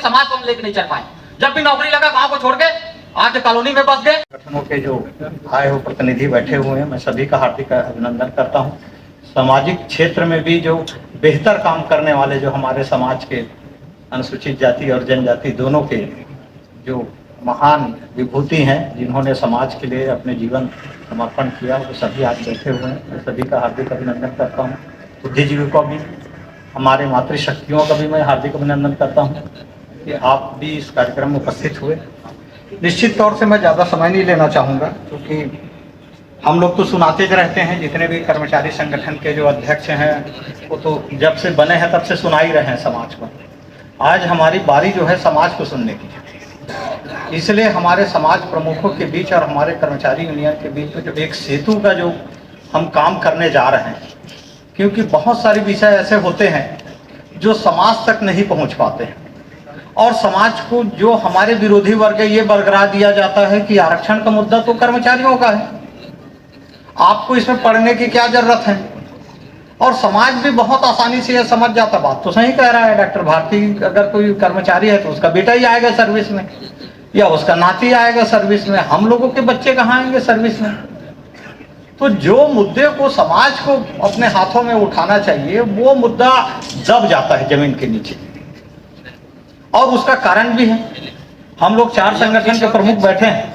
समाज को हम लेके नहीं चल पाए। जब भी नौकरी लगा गांव को छोड़ के आके कॉलोनी में बस गए। संगठनों के जो आए हो प्रतिनिधि बैठे हुए हैं, मैं सभी का हार्दिक अभिनंदन करता हूं। सामाजिक क्षेत्र में भी जो बेहतर काम करने वाले जो हमारे समाज के अनुसूचित जाति और जनजाति दोनों के जो महान विभूति हैं, जिन्होंने समाज के लिए अपने जीवन समर्पण किया, वो सभी आज बैठे हुए हैं। मैं सभी का हार्दिक अभिनंदन करता हूँ। बुद्धिजीवी को भी, हमारे मातृशक्तियों का भी मैं हार्दिक अभिनंदन करता हूँ कि आप भी इस कार्यक्रम में उपस्थित हुए। निश्चित तौर से मैं ज़्यादा समय नहीं लेना चाहूँगा, क्योंकि हम लोग तो सुनाते रहते हैं। जितने भी कर्मचारी संगठन के जो अध्यक्ष हैं, वो तो जब से बने हैं तब से सुना ही रहे हैं समाज को। आज हमारी बारी जो है समाज को सुनने की, इसलिए हमारे समाज प्रमुखों के बीच और हमारे कर्मचारी यूनियन के बीच में जो एक सेतु का जो हम काम करने जा रहे हैं, क्योंकि बहुत सारे विषय ऐसे होते हैं जो समाज तक नहीं पहुंच पाते हैं, और समाज को जो हमारे विरोधी वर्ग है ये बरकरार दिया जाता है कि आरक्षण का मुद्दा तो कर्मचारियों का है, आपको इसमें पढ़ने की क्या जरूरत है। और समाज भी बहुत आसानी से यह समझ जाता। बात तो सही कह रहा है डॉक्टर भारती, अगर कोई कर्मचारी है तो उसका बेटा ही आएगा सर्विस में, या उसका नाती आएगा सर्विस में, हम लोगों के बच्चे कहाँ आएंगे सर्विस में। तो जो मुद्दे को समाज को अपने हाथों में उठाना चाहिए, वो मुद्दा दब जाता है जमीन के नीचे, और उसका कारण भी है। हम लोग 4 संगठन के प्रमुख बैठे हैं।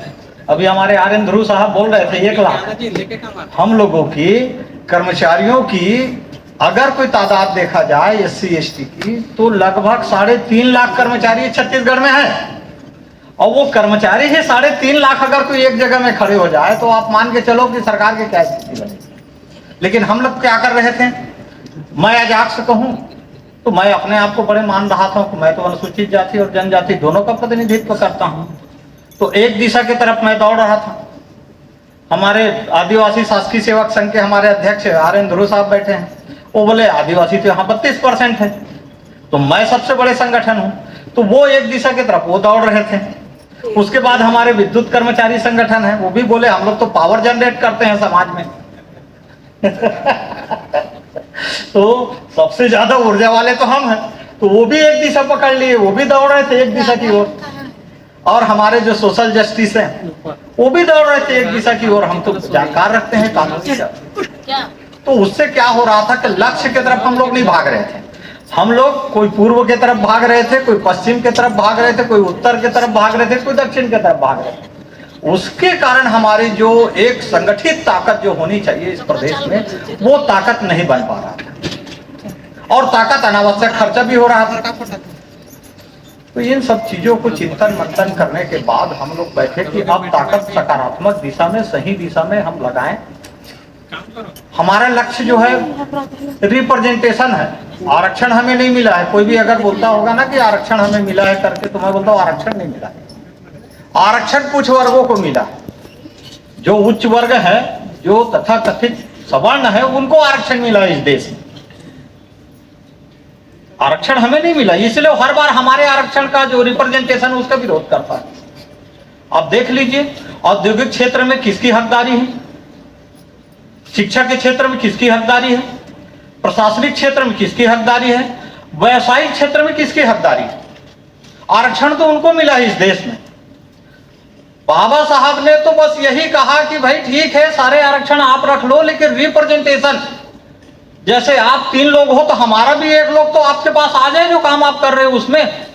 अभी हमारे RN ध्रुव साहब बोल रहे थे 1 लाख हम लोगों की कर्मचारियों की अगर कोई तादाद देखा जाए SC ST की, तो लगभग 3.5 लाख कर्मचारी छत्तीसगढ़ में है। और वो कर्मचारी ही 3.5 लाख अगर कोई एक जगह में खड़े हो जाए, तो आप मान के चलो कि सरकार की क्या स्थिति बनेगी। लेकिन हम लोग क्या कर रहे थे, मैं आज आपसे कहूं तो मैं अपने आप को बड़े मान रहा था कि मैं तो अनुसूचित जाति और जनजाति दोनों का प्रतिनिधित्व करता हूं। तो एक दिशा की तरफ मैं दौड़ रहा था। हमारे आदिवासी शासकीय सेवक संघ के हमारे अध्यक्ष RN ध्रुव साहब बैठे हैं, वो बोले आदिवासी तो यहाँ 32% है, तो मैं सबसे बड़े संगठन हूँ। तो वो एक दिशा की तरफ वो दौड़ रहे थे। उसके बाद हमारे विद्युत कर्मचारी संगठन है, वो भी बोले हम लोग तो पावर जनरेट करते हैं समाज में तो सबसे ज्यादा ऊर्जा वाले तो हम हैं, तो वो भी एक दिशा पकड़ लिए, वो भी दौड़ रहे थे एक दिशा की ओर। और हमारे जो सोशल जस्टिस हैं, वो भी दौड़ रहे थे एक दिशा की ओर। हम तो जानकार रखते हैं कानूनी का। तो उससे क्या हो रहा था कि लक्ष्य की तरफ हम लोग नहीं भाग रहे थे। हम लोग कोई पूर्व की तरफ भाग रहे थे, कोई पश्चिम की तरफ भाग रहे थे, कोई उत्तर की तरफ भाग रहे थे, कोई दक्षिण की तरफ भाग रहे थे। उसके कारण हमारी जो एक संगठित ताकत जो होनी चाहिए इस प्रदेश में, वो ताकत नहीं बन पा रहा था, और ताकत अनावश्यक खर्चा भी हो रहा था। तो इन सब चीजों को चिंतन मंथन करने के बाद हम लोग बैठे कि अब ताकत सकारात्मक दिशा में, सही दिशा में हम लगाएं। हमारा लक्ष्य जो है रिप्रेजेंटेशन है। आरक्षण हमें नहीं मिला है। कोई भी अगर बोलता होगा ना कि आरक्षण हमें मिला है करके, तो मैं बोलता हूँ आरक्षण नहीं मिला है। आरक्षण कुछ वर्गों को मिला है। जो उच्च वर्ग है, जो तथाकथित सवर्ण है, उनको आरक्षण मिला है इस देश में। आरक्षण हमें नहीं मिला, इसलिए हर बार हमारे आरक्षण का जो रिप्रेजेंटेशन उसका विरोध करता है। आप देख लीजिए औद्योगिक क्षेत्र में किसकी हकदारी है, शिक्षा के क्षेत्र में किसकी हकदारी है, प्रशासनिक क्षेत्र में किसकी हकदारी है, व्यवसायिक क्षेत्र में किसकी हकदारी है। आरक्षण तो उनको मिला है इस देश में। बाबा साहब ने तो बस यही कहा कि भाई ठीक है सारे आरक्षण आप रख लो, लेकिन रिप्रेजेंटेशन, जैसे आप 3 लोग हो तो हमारा भी 1 लोग तो आपके पास आ जाए जो काम आप कर रहे हो उसमें।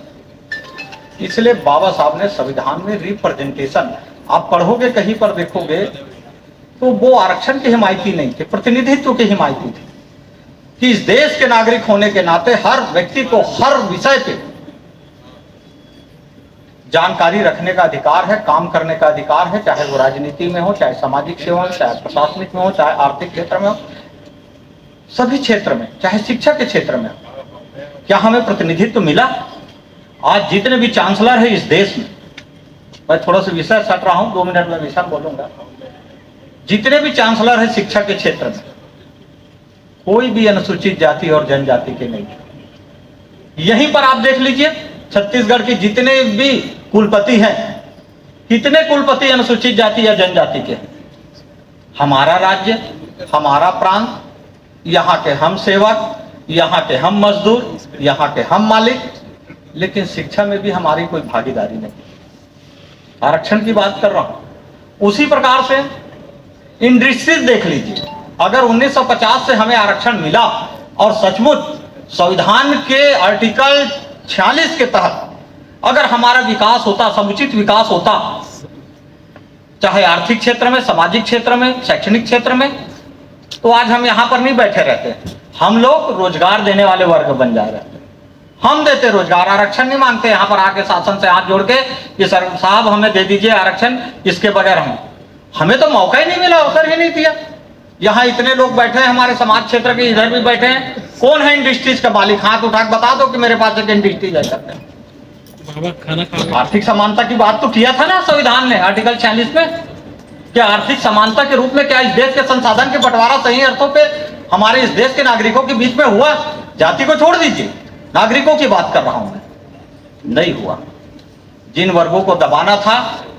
इसलिए बाबा साहब ने संविधान में रिप्रेजेंटेशन, आप पढ़ोगे कहीं पर देखोगे तो वो आरक्षण की हिमायती नहीं थे, प्रतिनिधित्व की हिमायती थी कि इस देश के नागरिक होने के नाते हर व्यक्ति को हर विषय पे जानकारी रखने का अधिकार है, काम करने का अधिकार है, चाहे वो राजनीति में हो, चाहे सामाजिक सेवा में, चाहे प्रशासनिक में हो, चाहे आर्थिक क्षेत्र में हो, सभी क्षेत्र में, चाहे शिक्षा के क्षेत्र में। क्या हमें प्रतिनिधित्व मिला? आज जितने भी चांसलर है इस देश में, मैं थोड़ा सा विषय सट रहा हूं, 2 मिनट में विषय बोलूंगा। जितने भी चांसलर है शिक्षा के क्षेत्र में, कोई भी अनुसूचित जाति और जनजाति के नहीं। यहीं पर आप देख लीजिए छत्तीसगढ़ के जितने भी कुलपति हैं, कितने कुलपति अनुसूचित जाति या जनजाति के। हमारा राज्य, हमारा प्रांत, यहाँ के हम सेवक, यहाँ के हम मजदूर, यहाँ के हम मालिक, लेकिन शिक्षा में भी हमारी कोई भागीदारी नहीं। आरक्षण की बात कर रहा हूं। उसी प्रकार से इंडस्ट्रीज देख लीजिए, अगर 1950 से हमें आरक्षण मिला और सचमुच संविधान के आर्टिकल 46 के तहत अगर हमारा विकास होता, समुचित विकास होता, चाहे आर्थिक क्षेत्र में, सामाजिक क्षेत्र में, शैक्षणिक क्षेत्र में, तो आज हम यहां पर नहीं बैठे रहते। हम लोग रोजगार देने वाले वर्ग बन जा रहे हैं। हम देते रोजगार, आरक्षण नहीं मांगते। यहां पर आके शासन से हाथ जोड़ के कि सर साहब हमें दे दीजिए आरक्षण, इसके बगैर हमें तो मौका ही नहीं मिला, अवसर ही नहीं दिया। यहाँ इतने लोग बैठे हैं हमारे समाज क्षेत्र के, इधर भी बैठे हैं। कौन है इंडस्ट्रीज का मालिक? हाथ उठा के बता दो कि मेरे पास एक इंडस्ट्रीज है सकते हैं। आर्थिक समानता की बात तो किया था ना संविधान ने आर्टिकल 46 में। क्या आर्थिक समानता के रूप में क्या इस देश के संसाधन के बंटवारा सही अर्थों पे हमारे इस देश के नागरिकों के बीच में हुआ? जाति को छोड़ दीजिए, नागरिकों की बात कर रहा हूं मैं। नहीं हुआ। जिन वर्गों को दबाना था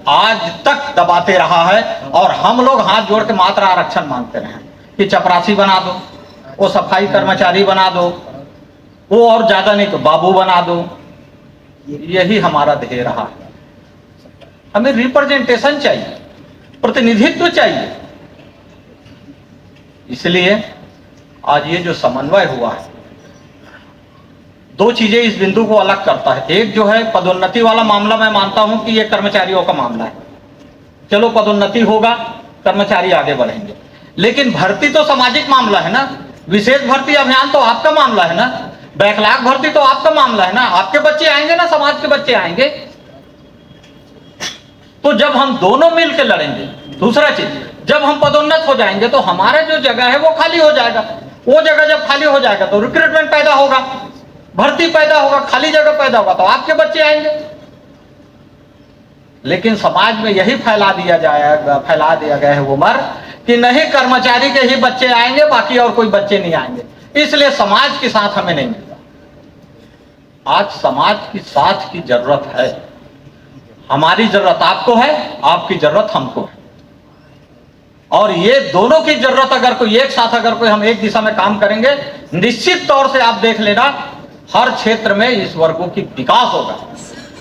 आज तक दबाते रहा है, और हम लोग हाथ जोड़ के मात्र आरक्षण मांगते रहे कि चपरासी बना दो, वो सफाई कर्मचारी बना दो, वो और ज्यादा नहीं तो बाबू बना दो। यही हमारा ध्येय रहा है। हमें रिप्रेजेंटेशन चाहिए, प्रतिनिधित्व चाहिए। इसलिए आज ये जो समन्वय हुआ है, दो चीजें इस बिंदु को अलग करता है। एक जो है पदोन्नति वाला मामला, मैं मानता हूं कि ये कर्मचारियों का मामला है। चलो पदोन्नति होगा, कर्मचारी आगे बढ़ेंगे, लेकिन भर्ती तो सामाजिक मामला है ना। विशेष भर्ती अभियान तो आपका मामला है ना। बैकलॉग भर्ती तो आपका मामला है ना। आपके बच्चे आएंगे ना, समाज के बच्चे आएंगे। तो जब हम दोनों मिलकर लड़ेंगे, दूसरा चीज, जब हम पदोन्नत हो जाएंगे तो हमारा जो जगह है वो खाली हो जाएगा। वो जगह जब खाली हो जाएगा तो रिक्रूटमेंट पैदा होगा, भर्ती पैदा होगा, खाली जगह पैदा होगा, तो आपके बच्चे आएंगे। लेकिन समाज में यही फैला दिया गया है वो मर कि नहीं, कर्मचारी के ही बच्चे आएंगे, बाकी और कोई बच्चे नहीं आएंगे। इसलिए समाज के साथ हमें नहीं मिलता। आज समाज की साथ की जरूरत है। हमारी जरूरत आपको है, आपकी जरूरत हमको है, और ये दोनों की जरूरत अगर कोई एक साथ, अगर कोई हम एक दिशा में काम करेंगे, निश्चित तौर से आप देख लेना हर क्षेत्र में इस वर्गों की विकास होगा।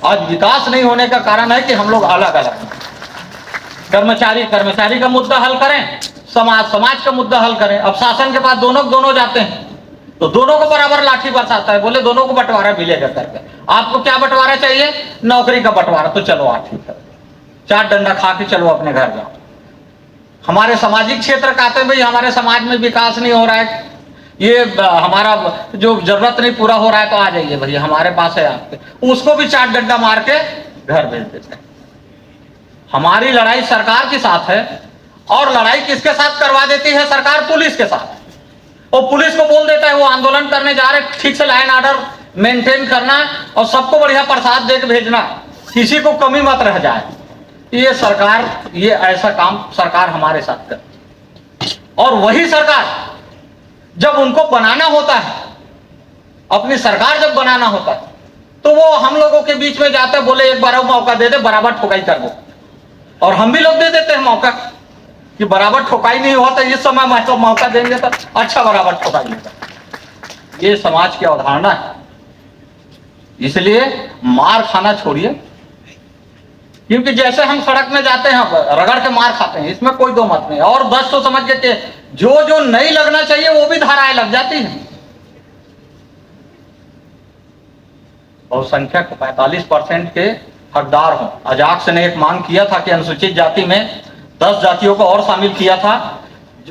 आज विकास नहीं होने का कारण है कि हम लोग अलग अलग हैं। कर्मचारी का मुद्दा हल करें, समाज का मुद्दा हल करें। अब शासन के पास दोनों जाते हैं तो दोनों को बराबर लाठी बरसाता है, बोले दोनों को बंटवारा मिलेगा करके। आपको क्या बंटवारा चाहिए? नौकरी का बंटवारा। तो चलो ठीक है, 4 डंडा खा के चलो अपने घर जाओ। हमारे सामाजिक क्षेत्र कहते हैं भाई हमारे समाज में विकास नहीं हो रहा है, ये हमारा जो जरूरत नहीं पूरा हो रहा है, तो आ जाइए भैया हमारे पास है आपके। उसको भी 4 डंडा मार के घर भेज देते हैं। हमारी लड़ाई सरकार के साथ है, और लड़ाई किसके साथ करवा देती है सरकार? पुलिस के साथ। और पुलिस को बोल देता है वो आंदोलन करने जा रहे, ठीक से लाइन ऑर्डर मेंटेन करना और सबको बढ़िया प्रसाद दे के भेजना, किसी को कमी मत रह जाए। ये सरकार, ये ऐसा काम सरकार हमारे साथ करती है। और वही सरकार जब उनको बनाना होता है, अपनी सरकार जब बनाना होता है, तो वो हम लोगों के बीच में जाते बोले एक बार मौका दे दे, बराबर ठोकाई कर दो। और हम भी लोग दे देते हैं मौका कि बराबर ठोकाई नहीं हुआ तो इस समय मैं तो मौका देंगे तो अच्छा बराबर ठोकाई होगा। ये समाज की अवधारणा है। इसलिए मार खाना छोड़िए, क्योंकि जैसे हम सड़क में जाते हैं रगड़ के मार खाते हैं, इसमें कोई दो मत नहीं। और 10 तो समझ के जो नहीं लगना चाहिए वो भी धाराएं लग जाती हैं। बहुसंख्यक 45% के हकदार हों। अजाक्स ने एक मांग किया था कि अनुसूचित जाति में 10 जातियों को और शामिल किया था।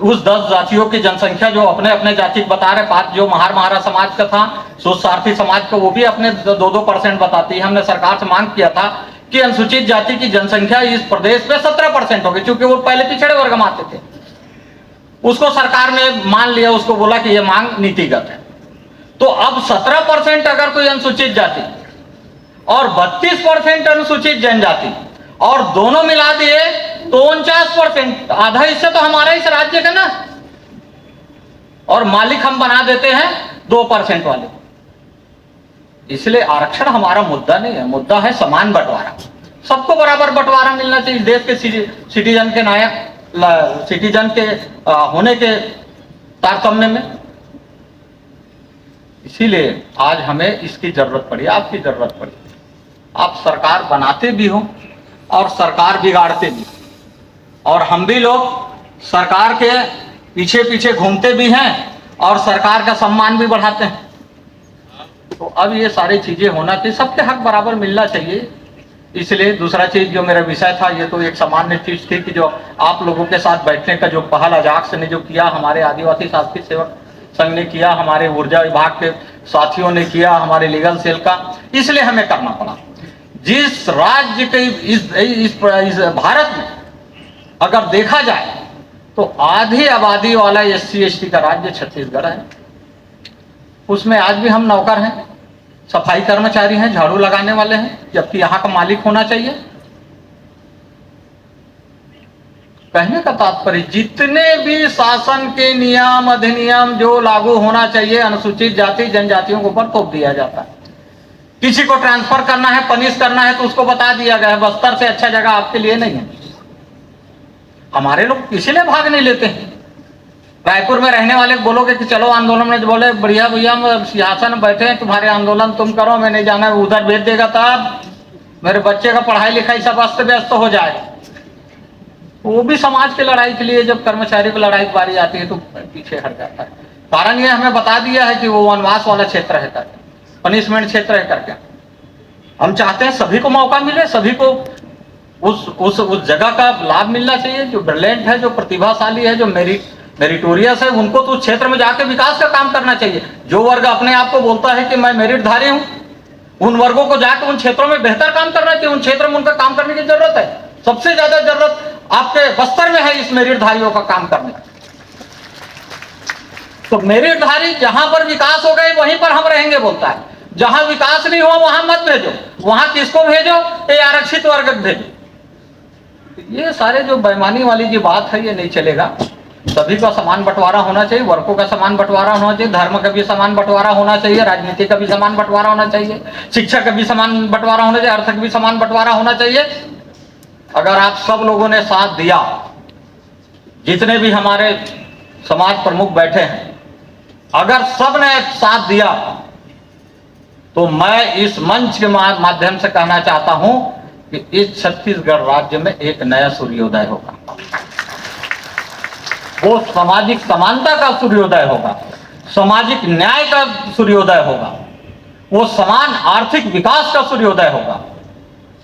उस 10 जातियों की जनसंख्या जो अपने अपने जाति बता रहे, 5 जो महारा समाज का था, सुसारथी समाज का, वो भी अपने 2% बताती है। हमने सरकार से मांग किया था कि अनुसूचित जाति की जनसंख्या इस प्रदेश में 17% होगी, क्योंकि वो पहले पिछड़े वर्ग में आते थे। उसको सरकार ने मान लिया, उसको बोला कि ये मांग नीतिगत है। तो अब 17% अगर कोई अनुसूचित जाति और 32% अनुसूचित जनजाति और दोनों मिला दिए तो 49%, आधा हिस्सा तो हमारा इस राज्य का ना, और मालिक हम बना देते हैं 2% वाले। इसलिए आरक्षण हमारा मुद्दा नहीं है, मुद्दा है समान बंटवारा। सबको बराबर बंटवारा मिलना चाहिए। देश के सिटीजन के नायक, सिटीजन के होने के तारतम्य में इसीलिए आज हमें इसकी जरूरत पड़ी, आपकी जरूरत पड़ी। आप सरकार बनाते भी हो और सरकार बिगाड़ते भी, और हम भी लोग सरकार के पीछे पीछे घूमते भी हैं और सरकार का सम्मान भी बढ़ाते हैं। तो अब ये सारी चीजें होना चाहिए, सबके हक बराबर मिलना चाहिए। इसलिए दूसरा चीज जो मेरा विषय था, ये तो एक सामान्य चीज थी कि जो आप लोगों के साथ बैठने का जो पहल अजाक्स ने जो किया, हमारे आदिवासी शासकीय सेवक संघ ने किया, हमारे ऊर्जा विभाग के साथियों ने किया, हमारे लीगल सेल का, इसलिए हमें करना पड़ा। जिस राज्य के इस भारत में अगर देखा जाए तो आधी आबादी वाला SC/ST का राज्य छत्तीसगढ़ है। उसमें आज भी हम नौकर हैं, सफाई कर्मचारी हैं, झाड़ू लगाने वाले हैं, जबकि यहाँ का मालिक होना चाहिए। कहने का तात्पर्य, जितने भी शासन के नियम अधिनियम जो लागू होना चाहिए अनुसूचित जाति जनजातियों के ऊपर थोप दिया जाता है। किसी को ट्रांसफर करना है, पनिश करना है तो उसको बता दिया गया है बस्तर से अच्छा जगह आपके लिए नहीं है। हमारे लोग इसीलिए भाग नहीं लेते हैं। रायपुर में रहने वाले बोलोगे कि चलो आंदोलन में, बोले बढ़िया भैया हम सिंहासन में बैठे हैं, तुम्हारे आंदोलन तुम करो, मैं नहीं जाना, उधर भेज देगा तब मेरे बच्चे का पढ़ाई लिखाई सब अस्त व्यस्त हो जाएगा। वो भी समाज की लड़ाई के लिए जब कर्मचारी की लड़ाई की बारी आती है तो पीछे हट जाता है। कारण ये हमें बता दिया है कि वो वनवास वाला क्षेत्र है करके, पनिशमेंट क्षेत्र है करके। हम चाहते हैं सभी को मौका मिले, सभी को उस जगह का लाभ मिलना चाहिए। जो ब्रिलियंट है, जो प्रतिभाशाली है, जो मेरिटोरियस है, उनको तो उस क्षेत्र में जाके विकास का काम करना चाहिए। जो वर्ग अपने आप को बोलता है कि मैं मेरिटधारी हूं, उन वर्गों को जाकर उन क्षेत्रों में बेहतर काम करना चाहिए। उन क्षेत्रों में उनका काम करने की जरूरत है। सबसे ज्यादा जरूरत आपके बस्तर में है इस मेरिटधारियों का काम करने की। तो मेरिटधारी जहां पर विकास हो गए वहीं पर हम रहेंगे बोलता है, जहां विकास नहीं हुआ वहां मत भेजो। वहां किसको भेजो? ये आरक्षित वर्ग भेजो। ये सारे जो बेईमानी वाली जो बात है ये नहीं चलेगा। सभी का समान बंटवारा होना चाहिए, वर्गों का समान बंटवारा होना चाहिए, धर्म का भी समान बंटवारा होना चाहिए, राजनीति का भी समान बंटवारा होना चाहिए, शिक्षा का भी समान बंटवारा होना चाहिए, अर्थ का भी समान बंटवारा होना चाहिए। अगर आप सब लोगों ने साथ दिया, जितने भी हमारे समाज प्रमुख बैठे हैं, अगर सब ने साथ दिया तो मैं इस मंच के माध्यम से कहना चाहता हूं कि इस छत्तीसगढ़ राज्य में एक नया सूर्योदय होगा। वो सामाजिक समानता का सूर्योदय होगा, सामाजिक न्याय का सूर्योदय होगा, वो समान आर्थिक विकास का सूर्योदय होगा,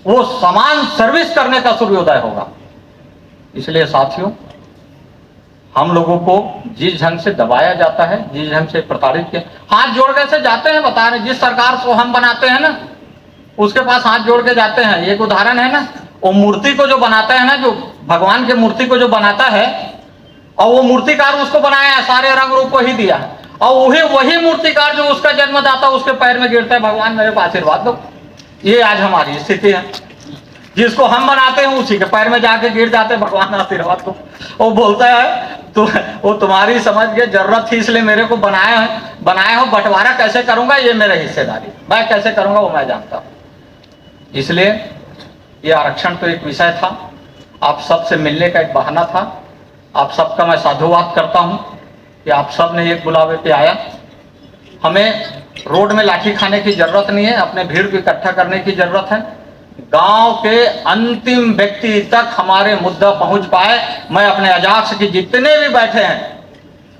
वो समान सर्विस करने का सूर्योदय होगा। इसलिए साथियों, हम लोगों को जिस ढंग से दबाया जाता है, जिस ढंग से प्रताड़ित किया, हाथ जोड़ के से जाते हैं, बता रहे जिस सरकार को हम बनाते हैं ना उसके पास हाथ जोड़ के जाते हैं। एक उदाहरण है ना, वो मूर्ति को जो बनाता है ना, जो भगवान के मूर्ति को जो बनाता है और वो मूर्तिकार उसको बनाया है, सारे रंग रूप को ही दिया है, और वही मूर्तिकार जो उसका जन्मदाता उसके पैर में गिरता है, भगवान मेरे को आशीर्वाद दो। ये आज हमारी स्थिति है। जिसको हम बनाते हैं उसी के पैर में जाके गिर जाते हैं, भगवान आशीर्वाद दो। वो बोलता है तो वो तुम्हारी समझ के जरूरत थी इसलिए मेरे को बनाया हो, बंटवारा कैसे करूंगा ये मेरी हिस्सेदारी, मैं कैसे करूंगा वो मैं जानता हूं। इसलिए ये आरक्षण तो एक विषय था, आप सबसे मिलने का एक बहाना था। आप सबका मैं साधुवाद करता हूं कि आप सब ने एक बुलावे पे आया। हमें रोड में लाठी खाने की जरूरत नहीं है, अपने भीड़ को इकट्ठा करने की जरूरत है। गांव के अंतिम व्यक्ति तक हमारे मुद्दा पहुंच पाए। मैं अपने अजाक्स के जितने भी बैठे हैं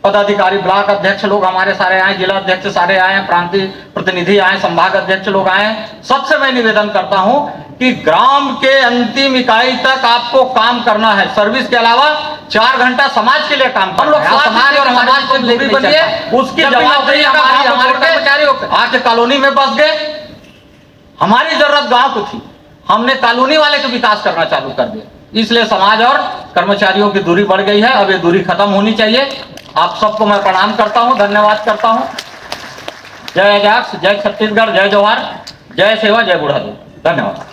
पदाधिकारी, ब्लॉक अध्यक्ष लोग हमारे सारे आए, जिला अध्यक्ष सारे आए, प्रांतीय प्रतिनिधि आए, संभाग अध्यक्ष लोग आए, सबसे मैं निवेदन करता हूं कि ग्राम के अंतिम इकाई तक आपको काम करना है। सर्विस के अलावा 4 घंटा समाज के लिए काम करना है। समाज और समाज को दूरी बनिए, उसकी जवाबदारी हमारे कर्मचारियों आके कॉलोनी में बस गए। हमारी जरूरत गांव को थी, हमने कॉलोनी वाले को विकास करना चालू कर दिया। इसलिए समाज और कर्मचारियों की दूरी बढ़ गई है, अब ये दूरी खत्म होनी चाहिए। आप सबको मैं प्रणाम करता हूं, धन्यवाद करता हूं। जय अजाक्स, जय छत्तीसगढ़, जय जवाहर, जय सेवा, जय बुढ़ादू। धन्यवाद।